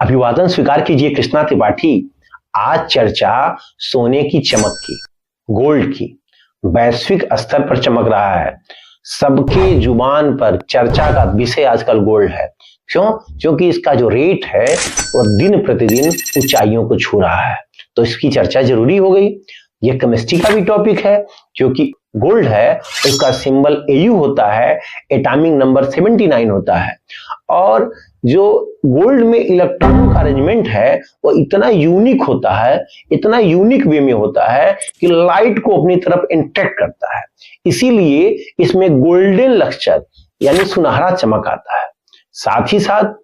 अभिवादन स्वीकार कीजिए कृष्णा त्रिपाठी। आज चर्चा सोने की चमक की, गोल्ड की। वैश्विक स्तर पर चमक रहा है, सबके जुबान पर चर्चा का विषय आजकल गोल्ड है। क्यों? क्योंकि इसका जो रेट है वो दिन प्रतिदिन ऊंचाइयों को छू रहा है, तो इसकी चर्चा जरूरी हो गई। यह केमिस्ट्री का भी टॉपिक है, क्योंकि गोल्ड है उसका सिंबल Au होता है, एटॉमिक नंबर 79 होता है। और जो गोल्ड में इलेक्ट्रॉनों का अरेंजमेंट है वो इतना यूनिक होता है, इतना यूनिक वे में होता है कि लाइट को अपनी तरफ इंट्रैक्ट करता है। इसीलिए इसमें गोल्डन लक्ष्चर यानी सुनहरा चमक आता है। साथ ही साथ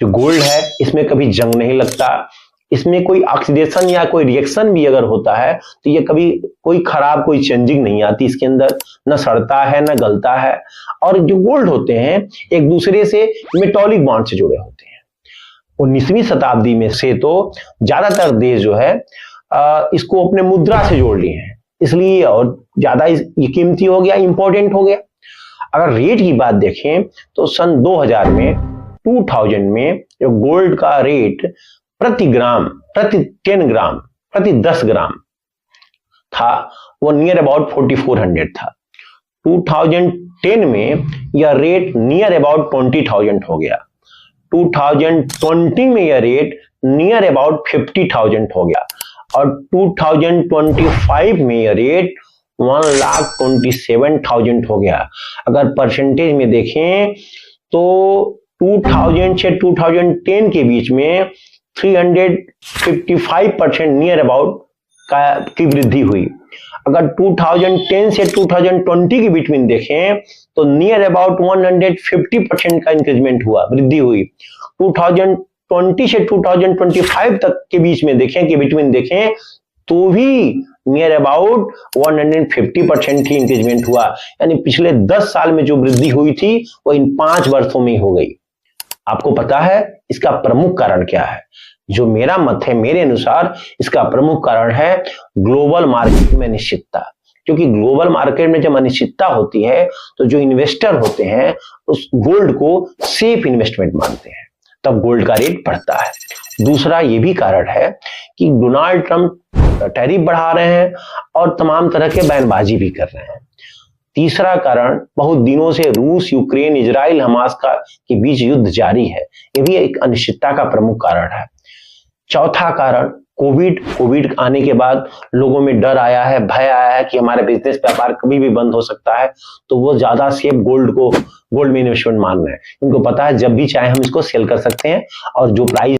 जो गोल्ड है इसमें कभी जंग नहीं लगता, इसमें कोई ऑक्सीडेशन या कोई रिएक्शन भी अगर होता है तो ये कभी कोई खराब कोई चेंजिंग नहीं आती इसके अंदर, न सड़ता है न गलता है। और जो गोल्ड होते हैं एक दूसरे से मेटॉलिक बॉन्ड से जुड़े होते हैं। 19वीं शताब्दी में से तो ज्यादातर देश जो है इसको अपने मुद्रा से जोड़ लिए हैं, इसलिए और ज्यादा ये कीमती हो गया, इंपॉर्टेंट हो गया। अगर रेट की बात देखें तो सन 2000 में 2000 में जो गोल्ड का रेट प्रति ग्राम, प्रति 10 ग्राम, प्रति 10 ग्राम था वो नियर अबाउट 4400 था। 2010 में यह रेट नियर अबाउट 20,000 हो गया। 2020 में यह रेट नियर अबाउट 50,000 हो गया और 2025 में यह रेट 1,27,000 हो गया। अगर परसेंटेज में देखें तो 2000 से 2010 के बीच में 355% नियर अबाउट की वृद्धि हुई। अगर 2010 से 2020 के बीच में देखें तो नियर अबाउट 150% का इंक्रीजमेंट हुआ, वृद्धि हुई। 2020 से 2025 तक के बीच में देखें तो भी नियर अबाउट 150% ही इंक्रीजमेंट हुआ। यानी पिछले 10 साल में जो वृद्धि हुई थी वो इन 5 वर्षों में हो गई। आपको पता है इसका प्रमुख कारण क्या है? जो मेरा मत है, मेरे अनुसार इसका प्रमुख कारण है ग्लोबल मार्केट में अनिश्चितता। क्योंकि ग्लोबल मार्केट में जब अनिश्चितता होती है तो जो इन्वेस्टर होते हैं उस गोल्ड को सेफ इन्वेस्टमेंट मानते हैं, तब गोल्ड का रेट बढ़ता है। दूसरा ये भी कारण है कि डोनाल्ड ट्रंप टैरिफ बढ़ा रहे हैं और तमाम तरह के बयानबाजी भी कर रहे हैं। तीसरा कारण बहुत दिनों से रूस, यूक्रेन, इजराइल, हमास के बीच युद्ध जारी है, ये भी एक अनिश्चितता का प्रमुख कारण है। चौथा कारण कोविड आने के बाद लोगों में डर आया है, भय आया है कि हमारा बिजनेस व्यापार कभी भी बंद हो सकता है, तो वो ज्यादा सेफ गोल्ड में इन्वेस्टमेंट मान रहे हैं। उनको पता है जब भी चाहे हम इसको सेल कर सकते हैं और जो प्राइस